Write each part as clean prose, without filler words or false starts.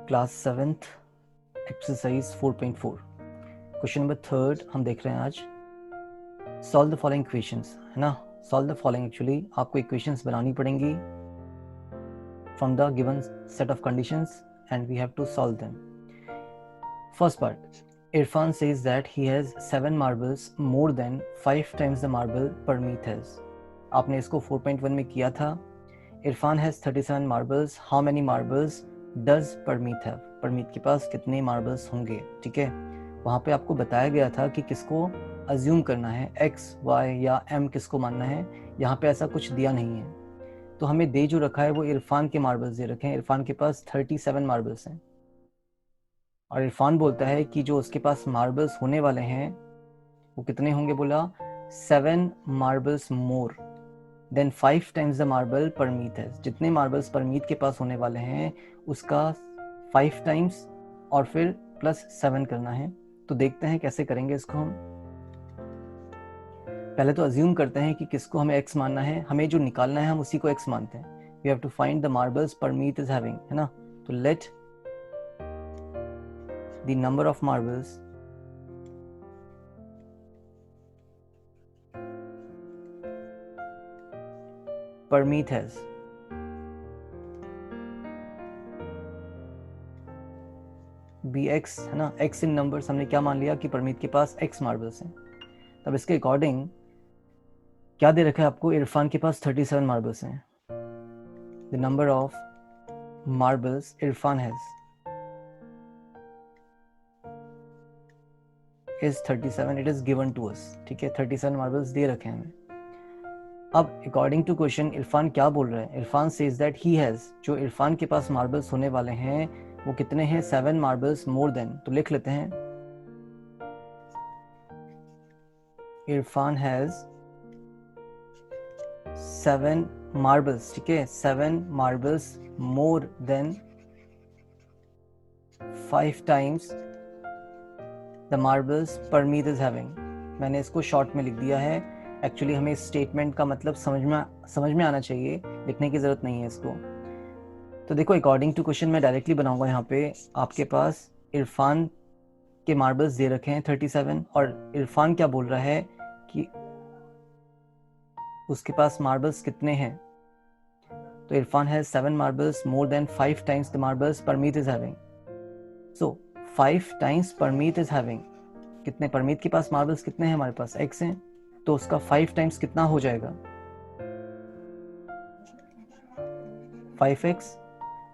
Class 7th exercise 4.4 question number 3 हम देख रहे हैं आज। सॉल्व द फॉलोइंग इक्वेशंस, है ना। सॉल्व द फॉलोइंग, एक्चुअली आपको इक्वेशंस बनानी पड़ेंगी from the given set of conditions and we have to solve them. First part, Irfan says that he has 7 marbles more than 5 times the marble Parmeet has. आपने इसको 4.1 में किया था। Irfan has 37 marbles, how many marbles does Parmeet have? Parmeet के पास कितने marbles होंगे, ठीक है। वहाँ पे आपको बताया गया था कि किसको अज्यूम करना है, एक्स, वाई या एम किसको मानना है। यहाँ पे ऐसा कुछ दिया नहीं है, तो हमें दे जो रखा है वो इरफान के मार्बल्स दे रखे हैं। इरफान के पास 37 मार्बल्स हैं और इरफान बोलता है कि जो उसके पास मार्बल्स होने वाले हैं वो कितने होंगे, बोला 7 marbles more than 5 times the marble Parmeet है। जितने मार्बल्स परमीत के पास होने वाले हैं उसका 5 टाइम्स और फिर प्लस 7 करना है। तो देखते हैं कैसे करेंगे इसको हम। पहले तो अज्यूम करते हैं कि किसको हमें x मानना है, हमें जो निकालना है हम उसी को x मानते हैं। We have to find the marbles Parmeet is having, है ना। तो let the number of marbles Parmeet has be x, है ना। x इन नंबर्स, हमने क्या मान लिया कि परमीत के पास x मार्बल्स हैं। तब इसके अकॉर्डिंग क्या दे रखा है आपको, इरफान के पास 37 मार्बल्स हैं। The number of marbles Irfan has is 37, it is given to us, ठीक है। 37 मार्बल्स दे रखे हैं हमें। अब अकॉर्डिंग टू क्वेश्चन इरफान क्या बोल रहा है, Irfan says that he has, जो इरफान के पास मार्बल्स होने वाले हैं वो कितने हैं, 7 मार्बल्स मोर देन। तो लिख लेते हैं, इरफान हैज 7 मार्बल्स, ठीक है। 7 marbles more than 5 times the marbles Parmeet is having. मैंने इसको शॉर्ट में लिख दिया है। एक्चुअली हमें इस स्टेटमेंट का मतलब समझ में आना चाहिए, लिखने की जरूरत नहीं है इसको। तो देखो अकॉर्डिंग टू क्वेश्चन मैं डायरेक्टली बनाऊंगा। यहाँ पे आपके पास इरफान के मार्बल्स दे रखे हैं 37 और इरफान क्या बोल रहा है कि उसके पास मार्बल्स कितने हैं। तो Irfan has 7 marbles more than 5 times the marbles Parmeet is having. So 5 times Parmeet is having, कितने परमीत के पास मार्बल्स कितने हैं, हमारे पास x हैं, तो उसका 5 टाइम्स कितना हो जाएगा, 5x।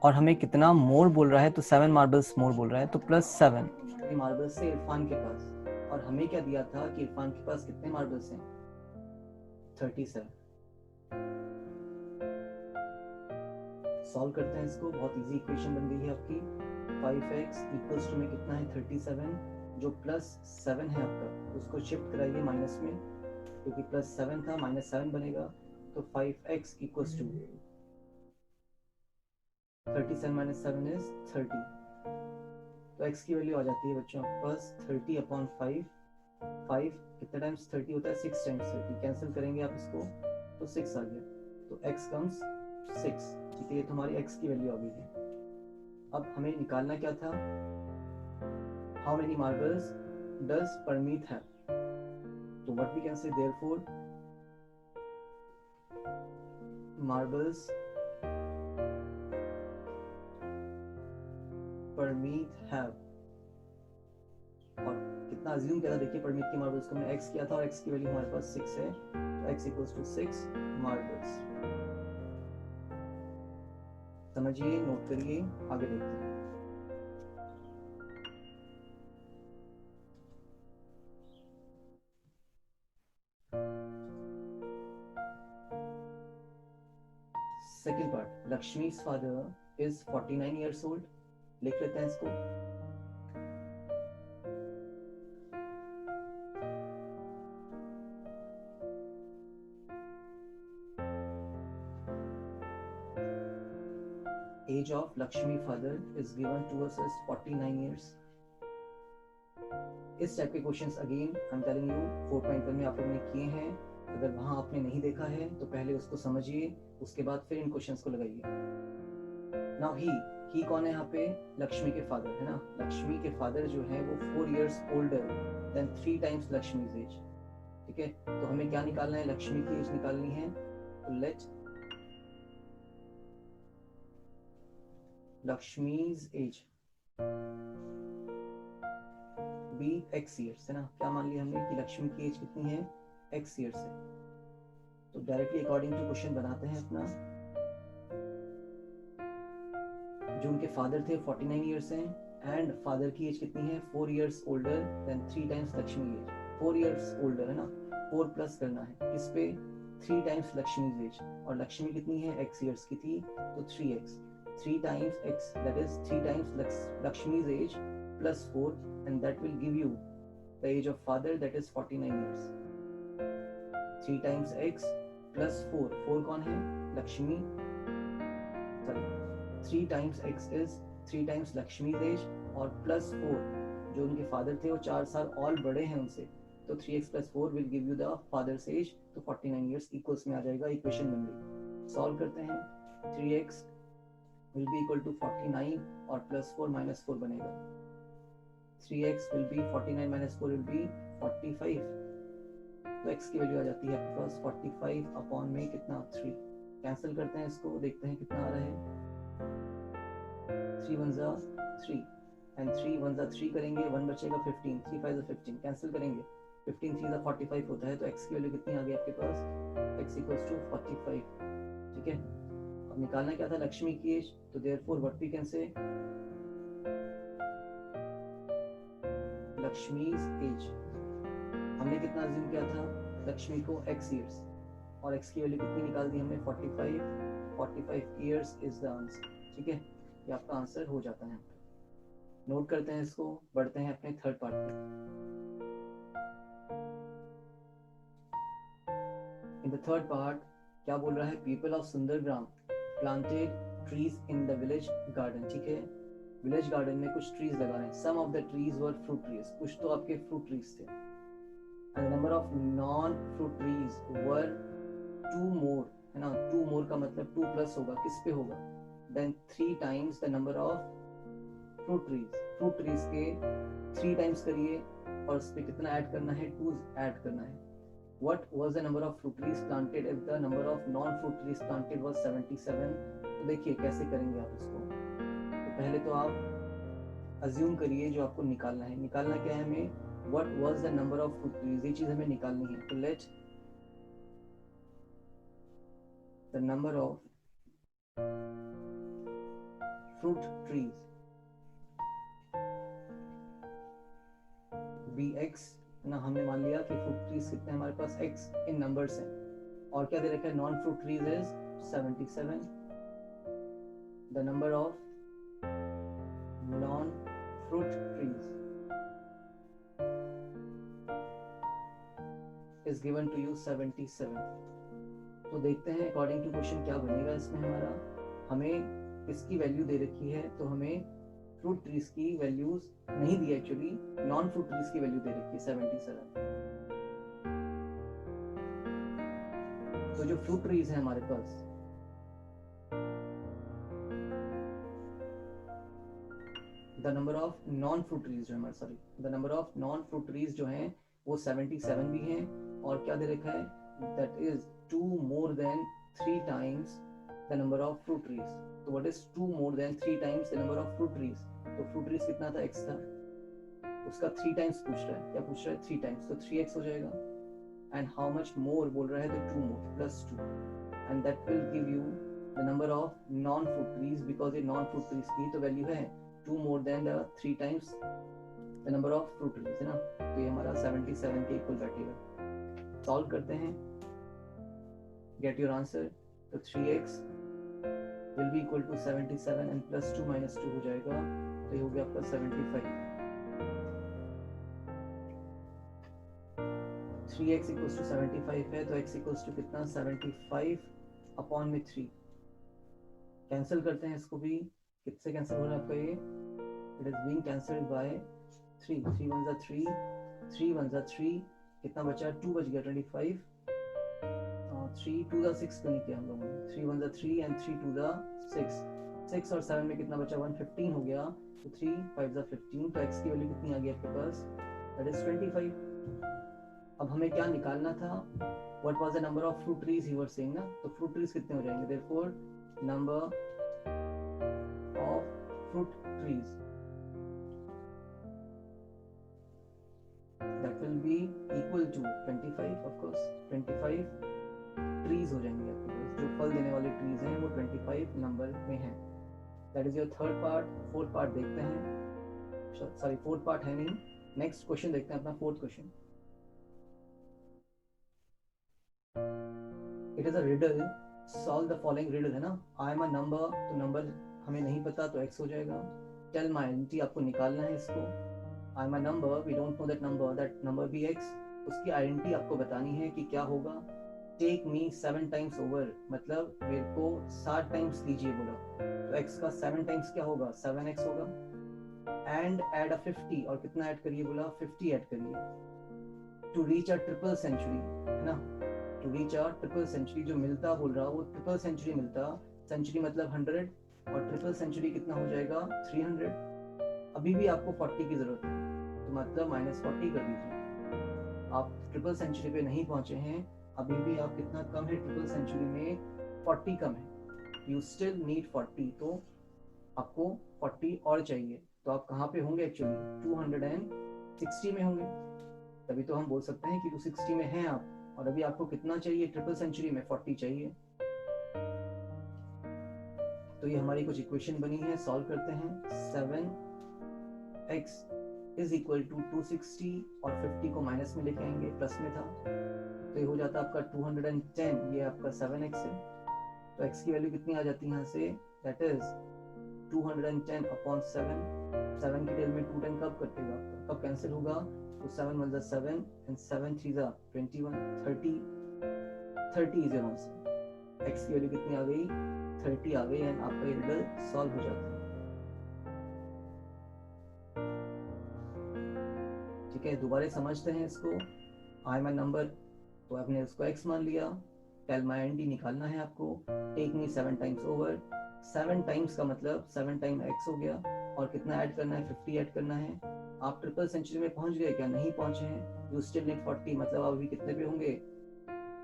और हमें कितना मोर बोल रहा है, तो 7 मार्बल्स मोर बोल रहा है, तो प्लस 7 मार्बल्स से इरफान के पास। और हमें क्या दिया था कि इरफान के पास कितने मार्बल्स हैं, 37। सॉल्व करते हैं इसको, बहुत इजी इक्वेशन बन गई है आपकी। 5x इक्वल्स टू में कितना है 37, जो प्लस 7 है आपका उसको शिफ्ट कराइए माइनस में, क्योंकि प्लस 7 था, माइनस 7 बनेगा। तो 5x equals to 37 minus 7 is 30। तो x की वैल्यू आ जाती है बच्चों प्लस 30 अपॉन 5। 5 कितने टाइम्स 30 होता है, 6 टाइम्स 30। कैंसिल करेंगे आप इसको तो 6 आ गया, तो x कम्स 6, ठीक है। ये तो हमारी x की वैल्यू आ गई है। अब हमें निकालना क्या था, how many marbles does Parmeet have. तो what we can say, therefore marbles Parmeet have. और कितना अज्यूम किया था, देखिए परमीत की मार्बल्स को हमने x किया था और x की वैल्यू हमारे पास 6 है, तो x इक्वल्स टू 6 मार्बल्स। समझिए, नोट करिए, आगे देखते हैं। Second part, Lakshmi's father is 49 years old। लिख लेते हैं इसको। Age of Lakshmi father is given to us as 49 years। इस टाइप के questions again I am telling you 4.1 में आप लोगों ने किए हैं। अगर वहां आपने नहीं देखा है तो पहले उसको समझिए, उसके बाद फिर इन क्वेश्चंस को लगाइए। नाउ ही कौन है यहाँ पे? लक्ष्मी के फादर है ना। लक्ष्मी के फादर जो है वो 4 years older than 3 times Lakshmi's age. ठीक है, तो हमें क्या निकालना है? लक्ष्मी की एज निकालनी है। तो let Lakshmi's age be x years है ना। क्या मान लिया हमने कि लक्ष्मी की एज कितनी है? x years है। तो डायरेक्टली अकॉर्डिंग टू क्वेश्चन बनाते हैं अपना। जो उनके फादर थे 49 years हैं एंड फादर की एज कितनी है? 4 years older than 3 times Lakshmi age. 4 years older है ना, 4 प्लस करना है किस पे? 3 times लक्ष्मी एज। और लक्ष्मी कितनी है? x years की थी तो 3x। 3 times x that is 3 times Lakshmi's age plus 4 and that will give you the age of father that is 49 years. 3 times x plus 4, 4 कौन है? Lakshmi, sorry 3 times x is 3 times Lakshmi's age और plus 4 जो उनके father थे वो 4 साल और बड़े हैं उनसे, तो 3x plus 4 will give you the father's age, तो 49 years इक्वल्स में आ जाएगा। इक्वेशन बन गई। सॉल्व करते हैं। 3x will be equal to 49 और plus 4 minus 4 बनेगा। 3x will be 49 minus 4 will be 45। तो x की वैल्यू आ जाती है आपके पास 45 अपॉन में कितना? 3। कैंसिल करते हैं इसको, देखते हैं कितना आ रहा है। 3 1 जा 3 एंड 3 1 जा 3 करेंगे, 1 बचेगा 15, 3 5 जा 15, कैंसिल करेंगे 15 3 जा 45 होता है। तो x की वैल्यू कितनी आ गई आपके पास? x equals to 45। ठीक है, अब निकालना क्या था? लक्ष्मी की एज। तो देयरफॉर व्हाट वी कैन से, लक्ष्मीज एज हमने कितना अज्यूम किया था? लक्ष्मी को x years और x की वैल्यू कितनी निकाल दी हमने? 45 years इज द आंसर। ठीक है, ये आपका आंसर हो जाता है। नोट करते हैं इसको, बढ़ते हैं अपने थर्ड पार्ट पे। इन द थर्ड पार्ट क्या बोल रहा है? People of Sundargram planted trees in the village garden. ठीक है, विलेज गार्डन में कुछ ट्रीज लगा रहे हैं। Some of the trees were fruit trees, कुछ तो आपके फ्रूट ट्रीज थे। And number of non fruit trees were 2 more है ना। 2 more का मतलब 2 प्लस होगा, किस पे होगा? Then 3 times the number of fruit trees. Fruit trees के 3 times करिए और उस पे कितना ऐड करना है? 2 ऐड करना है। What was the number of fruit trees planted if the number of non-fruit trees planted was 77? तो देखिए कैसे करेंगे आप इसको। तो पहले तो आप अज्यूम करिए जो आपको निकालना है। निकालना क्या है हमें? What was the number of fruit trees? ये चीज हमें निकालनी है। तो let the number of fruit trees be x ना। हमने मान लिया कि फ्रूट ट्रीज कितने हमारे पास? x इन नंबर्स हैं। और क्या दे रखा है? Non fruit trees is 77। The number of non fruit trees is given to you 77। तो देखते हैं अकॉर्डिंग टू क्वेश्चन क्या बनेगा इसमें हमारा। हमें इसकी वैल्यू दे रखी है, तो हमें फ्रूट ट्रीज की वैल्यूज नहीं दी, एक्चुअली नॉन फ्रूट ट्रीज की वैल्यू दे रखी है 77। तो जो फ्रूट ट्रीज है हमारे पास, the number of non fruit trees जो हमारे, sorry the number of non fruit trees जो हैं वो 77 भी हैं। और क्या दे रखा है? That is 2 more than 3 times the number of fruit trees। तो what is 2 more than 3 times the number of fruit trees? तो fruit trees कितना था? x था, उसका 3 times पूछ रहा है। क्या पूछ रहा है? 3 times, तो 3x हो जाएगा। एंड हाउ मच मोर बोल रहा है? तो 2 more plus 2 and that will give you the number of non fruit trees, because ये non fruit trees की तो वैल्यू है 2 more than the 3 times the number of fruit trees है ना। तो ये हमारा 77 के इक्वल बैठेगा। सॉल्व करते हैं, get your answer। तो 3x will be equal to 77 and plus 2 minus 2 हो जाएगा, तो ये हो गया आपका 75। 3x equals to 75 है, तो x equals to कितना? 75 अपॉन में 3। कैंसिल करते हैं इसको भी। किससे कैंसिल हो रहा है आपका ये? It is being cancelled by 3। 3 1 जा 3, 3 1 जा 3, कितना बचा? 2 बच गया 25। 3 2 जा 6 तो नहीं किया हम लोगों ने। 3 1 जा 3 एंड 3 2 जा 6, 6 और 7 में कितना बचा 115 हो गया, तो 3 5 15, तो x की वैल्यू कितनी आ गई आपके पास, दैट इज 25। अब हमें क्या निकालना था, what was the number of fruit trees he were saying ना, तो फ्रूट ट्रीज कितने हो जाएंगे, therefore number of fruit trees that will be equal to 25, of course 25 trees हो जाएंगे आपके पास, जो फल देने वाले ट्रीज हैं वो 25 नंबर में हैं। That is your third part. Fourth part देखते हैं, सॉरी फोर्थ पार्ट है नहीं, नेक्स्ट क्वेश्चन देखते हैं अपना fourth question. It is a riddle, solve the following riddle है ना, आई एम अ नंबर, तो नंबर हमें नहीं पता तो x हो जाएगा, टेल माय आइडेंटिटी आपको निकालना है इसको, I am a number, we don't know that number भी x, उसकी आइडेंटिटी आपको बतानी है कि क्या होगा, टेक मी 7 टाइम्स ओवर, मतलब मेरे को 7 टाइम्स लीजिए बोला, तो x का 7 टाइम्स क्या होगा 7x होगा, एंड ऐड अ 50, और कितना ऐड करिए बोला 50 ऐड करिए, to reach a triple century है ना, to reach a triple century, जो मिलता बोल रहा वो ट्रिपल सेंचुरी मिलता, सेंचुरी मतलब 100 और ट्रिपल सेंचुरी कितना हो जाएगा 300, अभी भी आपको 40 की जरूरत है, तो मतलब -40 कर दीजिए, आप ट्रिपल सेंचुरी पे नहीं पहुंचे हैं, अभी भी आप कितना कम है ट्रिपल सेंचुरी में, 40 कम है, यू स्टिल नीड 40, तो आपको 40 और चाहिए, तो आप कहाँ पे होंगे एक्चुअली 260 में होंगे, तभी तो हम बोल सकते हैं कि 260 में हैं आप, और अभी आपको कितना चाहिए ट्रिपल सेंचुरी में 40 चाहिए। तो ये हमारी कुछ इक्वेशन बनी है, सॉल्व करते हैं। 7x इज इक्वल टू 260 और 50 को माइनस में लेके आएंगे, प्लस में था, तो ये हो जाता आपका 210, ये आपका 7x है, तो x की वैल्यू कितनी आ जाती है यहाँ से, दैट इज 210 अपॉन 7, 7 की टेल में 210 कब कटेगा, कब कैंसिल होगा, तो 7 1 7 and 7 3 21, 30 is your answer, x की वैल्यू कितनी आ गई 30 आ गई, एंड आपका ये रिडल सॉल्व हो जाता है। ठीक है, दोबारा समझते हैं इसको, आई एम अ नंबर, तो आपने उसको x मान लिया, टेल माय आइडेंटिटी निकालना है आपको, take me 7 times over, 7 times का मतलब 7 टाइम x हो गया, और कितना ऐड करना है 50 ऐड करना है, आप ट्रिपल सेंचुरी में पहुंच गए क्या, नहीं पहुंचे हैं, यू स्टिल नीड 40, मतलब आप अभी कितने पे होंगे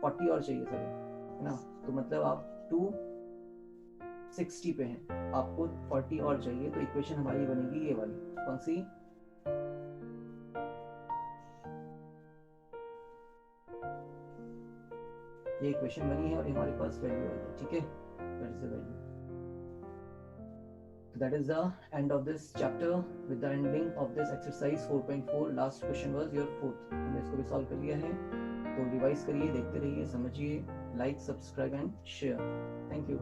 40 और चाहिए सर, है ना, तो मतलब आप 260 पे हैं, आपको 40 और चाहिए, तो इक्वेशन हमारी बनेगी ये वाली, कौन सी, ये इक्वेशन बनी है और हमारे पास वैल्यू आई है, ठीक है, that is the value. That is the end of this chapter with the ending of this exercise 4.4. Last question was your fourth, हमने इसको भी सॉल्व कर लिया है, तो रिवाइज करिए, देखते रहिए, समझिए, like subscribe and share, thank you.